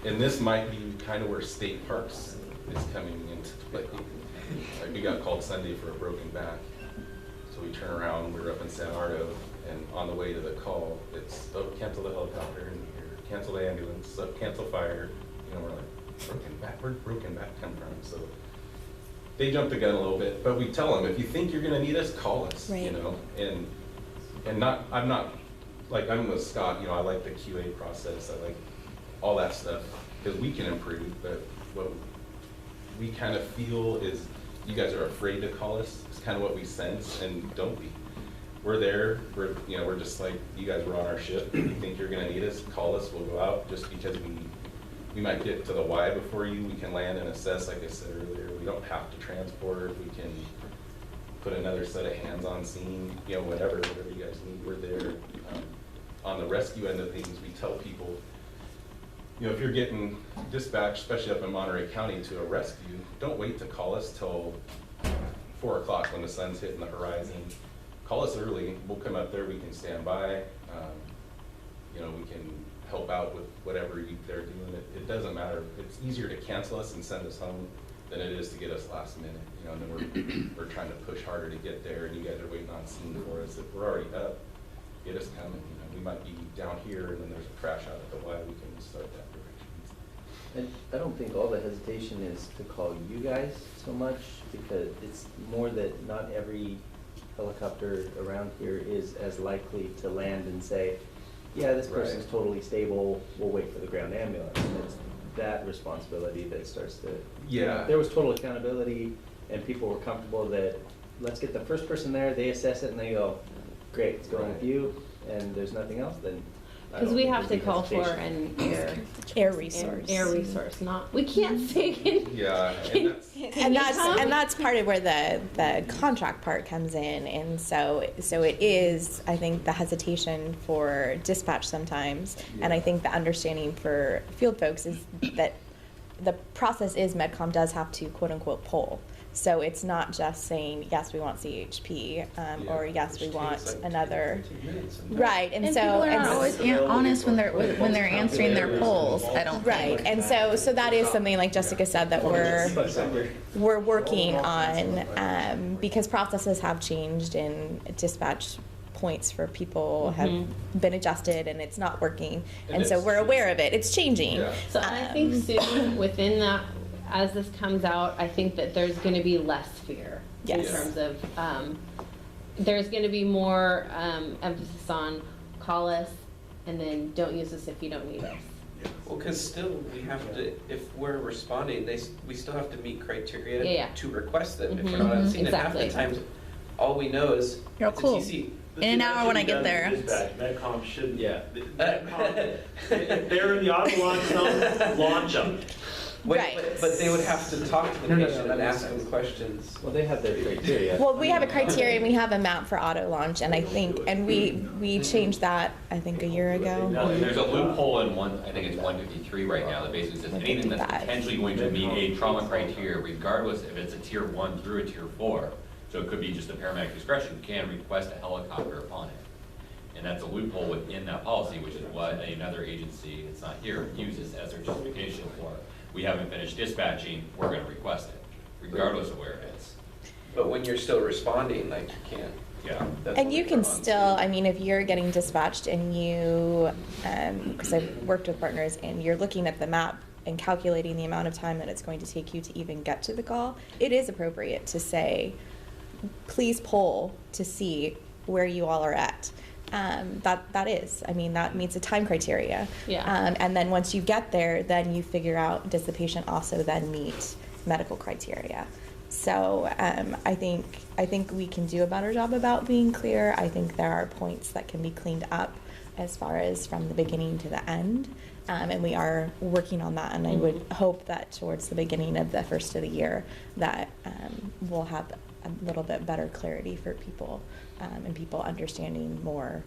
And this might be kind of where state parks is coming into play. Like we got called Sunday for a broken back. So we turn around, we're up in San Ardo, and on the way to the call, it's, oh, cancel the helicopter in here, cancel the ambulance, cancel fire. You know, we're like, broken back, where'd broken back come from? So they jumped the gun a little bit, but we tell them, if you think you're gonna need us, call us, right. You know? And not, I'm not, like I'm with Scott, you know, I like the QA process, I like all that stuff, because we can improve, but what we kind of feel is you guys are afraid to call us. It's kind of what we sense, and don't be. We're there, we're just like, you guys were on our ship. If you think you're gonna need us, call us, we'll go out, just because we might get to the why before you, we can land and assess, like I said earlier. We don't have to transport, we can put another set of hands on scene, you know, whatever you guys need, we're there. On the rescue end of things, we tell people, you know, if you're getting dispatched, especially up in Monterey County, to a rescue, don't wait to call us till 4 o'clock when the sun's hitting the horizon. Call us early, we'll come up there, we can stand by, you know, we can help out with whatever they're doing. It doesn't matter. It's easier to cancel us and send us home than it is to get us last minute. You know, and then we're trying to push harder to get there, and you guys are waiting on scene for us. If we're already up, get us coming. You know, we might be down here, and then there's a crash out at the Y. We can start that direction. And I don't think all the hesitation is to call you guys so much, because it's more that not every helicopter around here is as likely to land and say, yeah, this person's totally stable, we'll wait for the ground ambulance. And it's that responsibility that starts to, yeah. If there was total accountability and people were comfortable that, let's get the first person there, they assess it and they go, great, it's going with you, and there's nothing else, then because we have to call for an air resource. Air resource, not, we can't say. Yeah, and that's part of where the contract part comes in, and so it is, I think, the hesitation for dispatch sometimes, and I think the understanding for field folks is that the process is MedCom does have to quote unquote pull. So it's not just saying, yes, we want CHP, or yes, we want another, right, and so. People are not always honest when they're answering their polls, I don't think. Right, and so that is something, like Jessica said, that we're working on, because processes have changed and dispatch points for people have been adjusted and it's not working, and so we're aware of it, it's changing. Yeah. So I think soon, within that, as this comes out, I think that there's going to be less fear in terms of, there's going to be more emphasis on call us and then don't use us if you don't need us. Well, because still we have to, if we're responding, we still have to meet criteria to request them. If we're not on scene, and half the times, all we know is you're it's cool. a TC. In an hour when I get there. MedCom shouldn't. Yeah. MedCom, if they're in the auto launch zone, launch them. Wait, Right. but they would have to talk to the patient and ask them questions. well, they have their criteria. Well, we have a criteria, and we have a map for auto launch, and I think, and we changed that, I think, a year ago. There's a loophole in I think it's 153 right now, that basically says anything that's potentially going to meet a trauma criteria, regardless if it's a tier 1 through a tier 4. So it could be just a paramedic discretion, can request a helicopter upon it. And that's a loophole within that policy, which is what another agency, it's not here, uses as their justification for. We haven't finished dispatching, we're going to request it, regardless of where it is. But when you're still responding, like, you can't. Yeah. And you can still, I mean, if you're getting dispatched and you, because I've worked with partners, and you're looking at the map and calculating the amount of time that it's going to take you to even get to the call, it is appropriate to say, please poll to see where you all are at. That is, I mean, that meets a time criteria. Yeah. And then once you get there, then you figure out, does the patient also then meet medical criteria? So I think we can do a better job about being clear. I think there are points that can be cleaned up as far as from the beginning to the end. And we are working on that, and I would hope that towards the beginning of the first of the year that we'll have a little bit better clarity for people, and people understanding more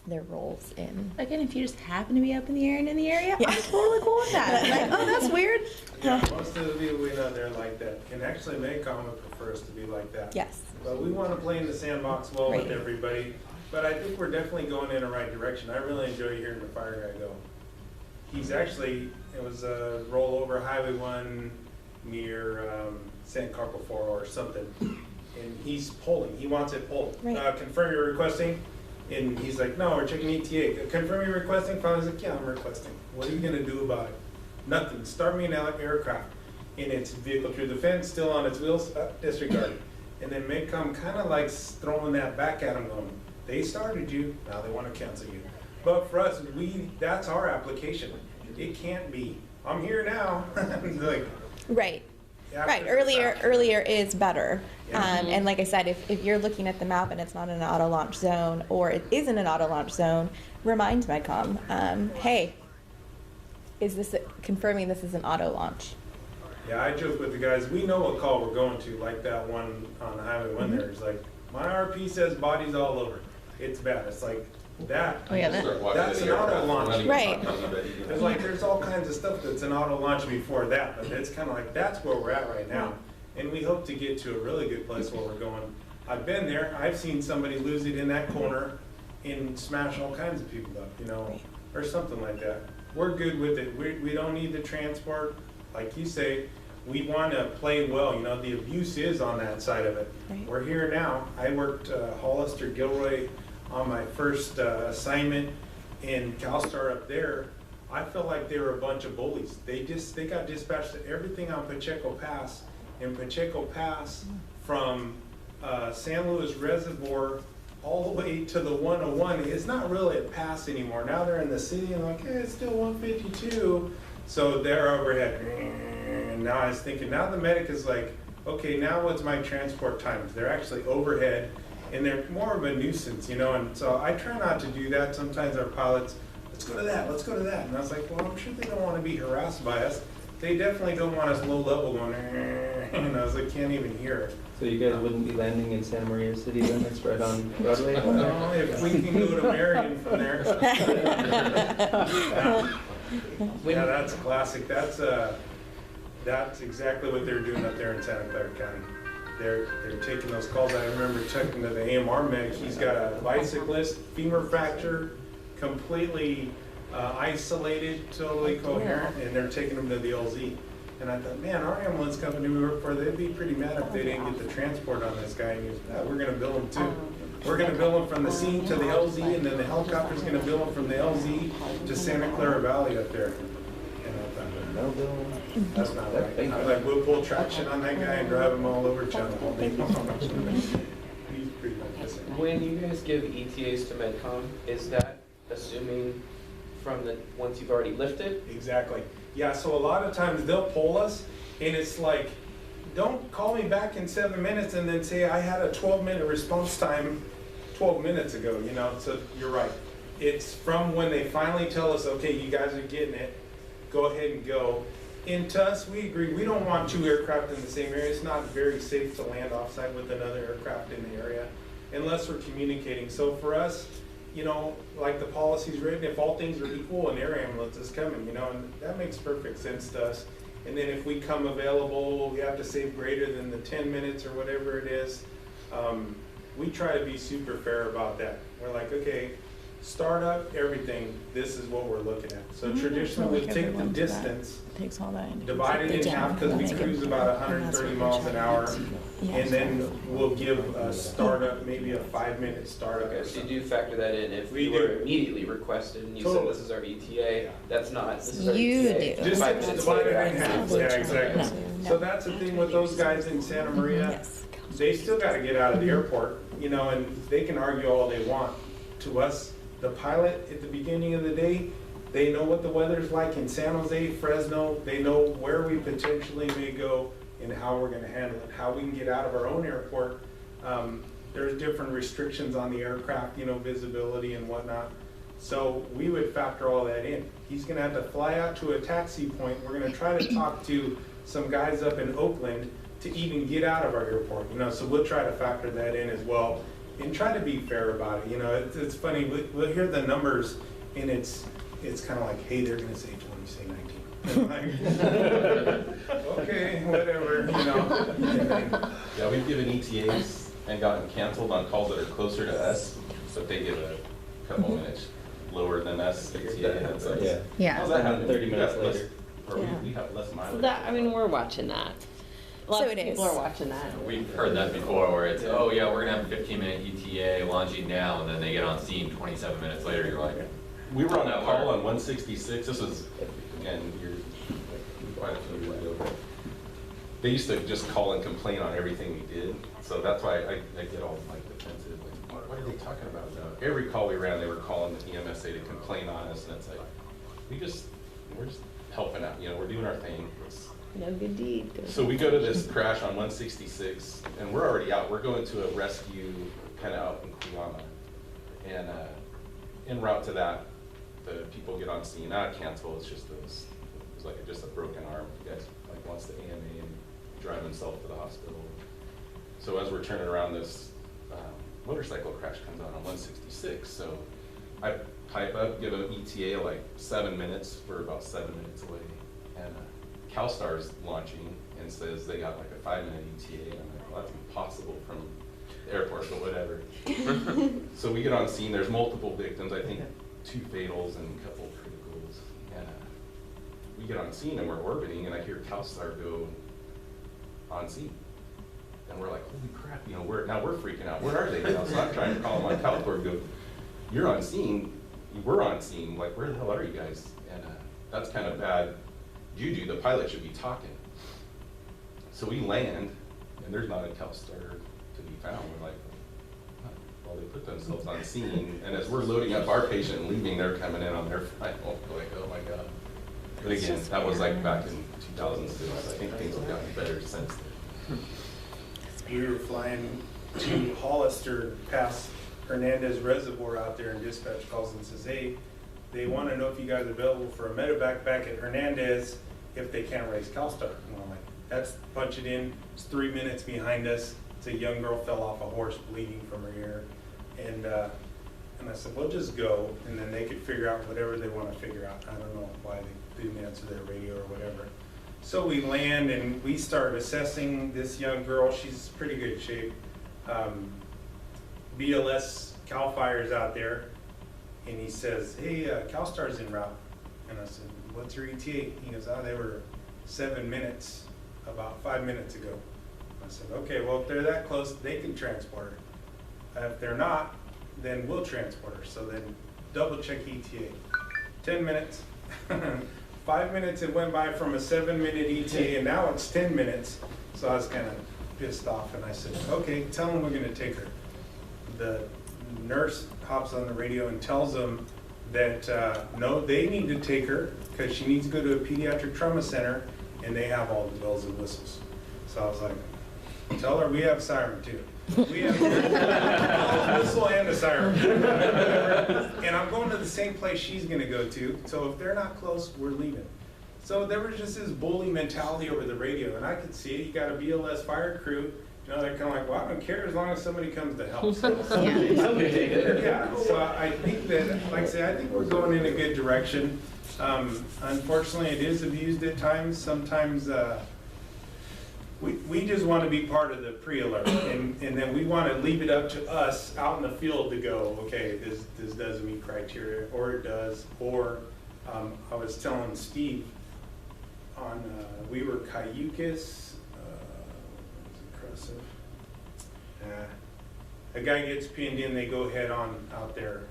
their roles in. Again, if you just happen to be up in the air and in the area, I'm totally cool with that. Like, oh, that's weird. Yeah, most of the people we know there like that. And actually, MedCom would prefer us to be like that. Yes. But we want to play in the sandbox well with everybody. But I think we're definitely going in the right direction. I really enjoy hearing the fire guy go. he's actually, it was a rollover Highway 1 near San Carpoforo or something. And he's polling, he wants it polled. Right. Confirm you're requesting. And he's like, no, we're checking ETA. Confirm you're requesting? I was like, yeah, I'm requesting. What are you gonna do about it? Nothing. Start me an aircraft. And it's vehicle through the fence, still on its wheels, disregarded. And then MidCom kind of likes throwing that back at them going, they started you, now they want to cancel you. But for us, that's our application. It can't be, I'm here now. Like, right. Right, earlier is better. Yeah. And like I said, if you're looking at the map and it's not an auto launch zone, or it isn't an auto launch zone, remind MedCom, hey, is this confirming this is an auto launch? Yeah, I joke with the guys, we know what call we're going to, like that one on Highway 1 there. It's like, my RP says bodies all over. It's bad. It's like, that, Oh, yeah, that's an auto launch. Right. It's like, there's all kinds of stuff that's an auto launch before that, but it's kind of like, that's where we're at right now. And we hope to get to a really good place where we're going. I've been there, I've seen somebody lose it in that corner and smash all kinds of people up, you know, or something like that. We're good with it. We don't need the transport. Like you say, we want to play well, you know, the abuse is on that side of it. Right. We're here now. I worked Hollister Gilroy on my first assignment in CalStar up there. I felt like they were a bunch of bullies. They got dispatched to everything on Pacheco Pass. And Pacheco Pass from San Luis Reservoir all the way to the 101 is not really a pass anymore. Now they're in the city and like, hey, it's still 152. So they're overhead. And now I was thinking, now the medic is like, okay, now what's my transport times? They're actually overhead and they're more of a nuisance, you know? And so I try not to do that. Sometimes our pilots, let's go to that, let's go to that. And I was like, well, I'm sure they don't want to be harassed by us. They definitely don't want us low level going, and I was like, can't even hear it. So you guys wouldn't be landing in Santa Maria city limits right on Broadway? No, if we can go to Marion from there. Yeah, that's classic. That's exactly what they're doing up there in Santa Clara County. They're taking those calls. I remember checking to the AMR medic. He's got a bicyclist, femur fracture, completely isolated, totally coherent, and they're taking him to the LZ. And I thought, man, our ambulance company we work for, they'd be pretty mad if they didn't get the transport on this guy. And he goes, yeah, we're going to bill him too. We're going to bill him from the scene to the LZ, and then the helicopter's going to bill him from the LZ to Santa Clara Valley up there. And I thought, No bill. that's not right. I was like, we'll pull traction on that guy and drive him all over Channel all day long. He's pretty much missing. When you guys give ETAs to MedCom, is that assuming from the ones you've already lifted? Exactly. Yeah, so a lot of times they'll poll us, and it's like, don't call me back in 7 minutes and then say I had a 12-minute response time 12 minutes ago, you know, so you're right. It's from when they finally tell us, okay, you guys are getting it, go ahead and go. And to us, we agree, we don't want 2 aircraft in the same area. It's not very safe to land offsite with another aircraft in the area unless we're communicating. So for us, you know, like the policy's written, if all things are equal, an air ambulance is coming, you know, and that makes perfect sense to us. And then if we come available, we have to save greater than the 10 minutes or whatever it is. We try to be super fair about that. We're like, okay, startup, everything, this is what we're looking at. So traditionally, we'll take the distance, Takes all that. divide it in half, because we cruise about 130 miles an hour, and then we'll give a startup, maybe a 5-minute startup. Okay, so you do factor that in if We you were do. immediately requested and you Totally. said this is our ETA, that's not, this is our You ETA. do. Just 5 minutes divide later, it I in can half, say, yeah, exactly. So that's the thing with those guys in Santa Maria, Yes. they still gotta get out of the airport, you know, and they can argue all they want. To us, the pilot at the beginning of the day, they know what the weather's like in San Jose, Fresno, they know where we potentially may go and how we're gonna handle it, how we can get out of our own airport. There's different restrictions on the aircraft, you know, visibility and whatnot. So we would factor all that in. He's gonna have to fly out to a taxi point. We're gonna try to talk to some guys up in Oakland to even get out of our airport, you know, so we'll try to factor that in as well and try to be fair about it. You know, it's funny, we'll hear the numbers and it's kind of like, hey, they're gonna say 20, say 19. And like, okay, whatever, you know. And then, Yeah, we've given ETAs and gotten canceled on calls that are closer to us, so if they give a couple minutes. lower than us. It's like, Yeah. Yeah. how's that happen? 30 We got minutes less- later. Or Yeah. we have less mileage. So that, I mean, we're watching that. Lots So of it people is. are watching that. We've heard that before, where it's, oh yeah, we're gonna have a 15-minute ETA launching now, and then they get on scene 27 minutes later, you're like, We were on a That call work. on 166, this was, again, quite a few years ago. But they used to just call and complain on everything we did, so that's why I get all like defensive, like, what are they talking about? Every call we ran, they were calling the EMSA to complain on us, and it's like, we're just helping out, we're doing our thing. No good deed. So we go to this crash on 166, and we're already out. We're going to a rescue kind of out in Kuyama. And en route to that, the people get on scene. Not cancel, it's just it's like just a broken arm. The guy like wants to AMA and drive himself to the hospital. So as we're turning around, this motorcycle crash comes on 166. So I pipe up, give an ETA like 7 minutes. We're about 7 minutes away. And CalStar's launching and says they got like a 5-minute ETA, and I'm like, well, that's impossible from the airport, but whatever. So we get on scene, there's multiple victims, I think 2 fatals and a couple criticals, and we get on scene and we're orbiting, and I hear CalStar go on scene. And we're like, holy crap, we're freaking out, where are they now? So I'm trying to call them on CalStar, go, you're on scene, we're on scene, like where the hell are you guys? And that's kind of bad juju, the pilot should be talking. So we land, and there's not a CalStar to be found. We're like, huh. Well, they put themselves on scene, and as we're loading up our patient and leaving, they're coming in on their final. We're like, oh my God. But again, that was like back in 2006. I think things have gotten better since then. We were flying to Hollister past Hernandez Reservoir out there, and dispatch calls and says, hey, they want to know if you guys are available for a medevac back at Hernandez if they can't raise CalStar. And I'm like, that's punch it in. It's 3 minutes behind us. It's a young girl fell off a horse bleeding from her ear. And I said, well, just go. And then they could figure out whatever they want to figure out. I don't know why they didn't answer their radio or whatever. So we land and we start assessing this young girl. She's in pretty good shape. BLS CAL FIRE's out there. And he says, hey, CalStar's en route. And I said, what's your ETA? He goes, oh, they were 7 minutes, about 5 minutes ago. I said, okay, well, if they're that close, they can transport her. If they're not, then we'll transport her. So then double check ETA. 10 minutes. 5 minutes it went by from a 7-minute ETA, and now it's 10 minutes. So I was kind of pissed off, and I said, okay, tell them we're going to take her. The nurse hops on the radio and tells them that no, they need to take her because she needs to go to a pediatric trauma center, and they have all the bells and whistles. So I was like, tell her we have siren too. We have a whistle and a siren. And I'm going to the same place she's going to go to, so if they're not close, we're leaving. So there was just this bully mentality over the radio, and I could see it. You got a BLS fire crew. They're kind of like, well, I don't care as long as somebody comes to help. So, yeah, so I think that, like I say, I think we're going in a good direction. Unfortunately, it is abused at times. Sometimes we just want to be part of the pre-alert, and then we want to leave it up to us out in the field to go, okay, this doesn't meet criteria, or it does, or I was telling Steve on, we were Cayucas, a guy gets pinned in, they go head on out there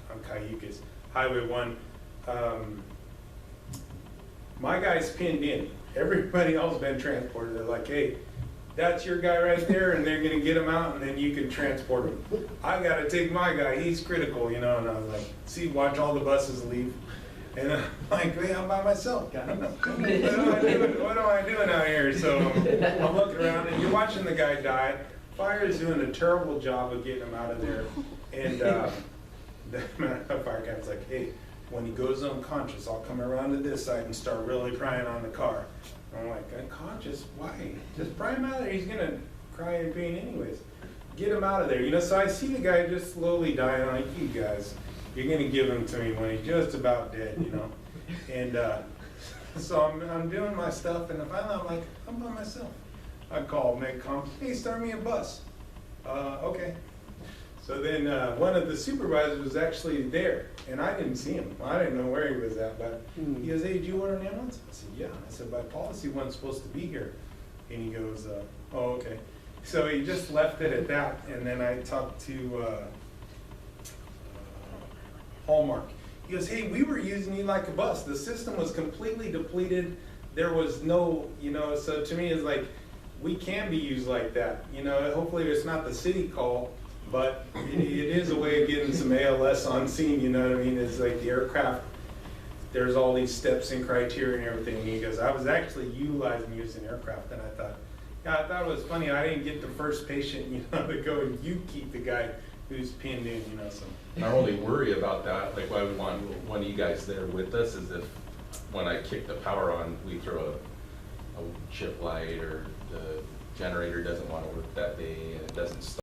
on Cayucas. Highway 1, my guy's pinned in. Everybody else been transported. They're like, hey, that's your guy right there, and they're gonna get him out, and then you can transport him. I gotta take my guy, he's critical, and I was like, see, watch all the buses leave. And I'm like, hey, I'm by myself. I don't know. What am I doing out here? So I'm looking around, and you're watching the guy die. Fire is doing a terrible job of getting him out of there. And the fire guy's like, hey, when he goes unconscious, I'll come around to this side and start really crying on the car. And I'm like, unconscious? Why? Just pry him out of there. He's going to cry in pain anyways. Get him out of there. So I see the guy just slowly dying. I'm like, you guys, you're going to give him to me when he's just about dead, And so I'm doing my stuff, and finally I'm like, I'm by myself. I call MedCom, hey, start me a bus. Okay. So then one of the supervisors was actually there, and I didn't see him. I didn't know where he was at, but he goes, "Hey, did you order an ambulance?" I said, "Yeah." I said, "By policy, one's supposed to be here." And he goes, "Oh, okay." So he just left it at that, and then I talked to Hallmark. He goes, "Hey, we were using you like a bus. The system was completely depleted. There was no, so to me it's like, we can be used like that. Hopefully it's not the city call, but it is a way of getting some ALS on scene, you know what I mean? It's like the aircraft, there's all these steps and criteria and everything." And he goes, "I was actually utilizing using aircraft." And I thought it was funny. I didn't get the first patient, to go and you keep the guy who's pinned in, so. Our only worry about that, like why we want one of you guys there with us, is if when I kick the power on, we throw a chip light or the generator doesn't want to work that day and it doesn't start.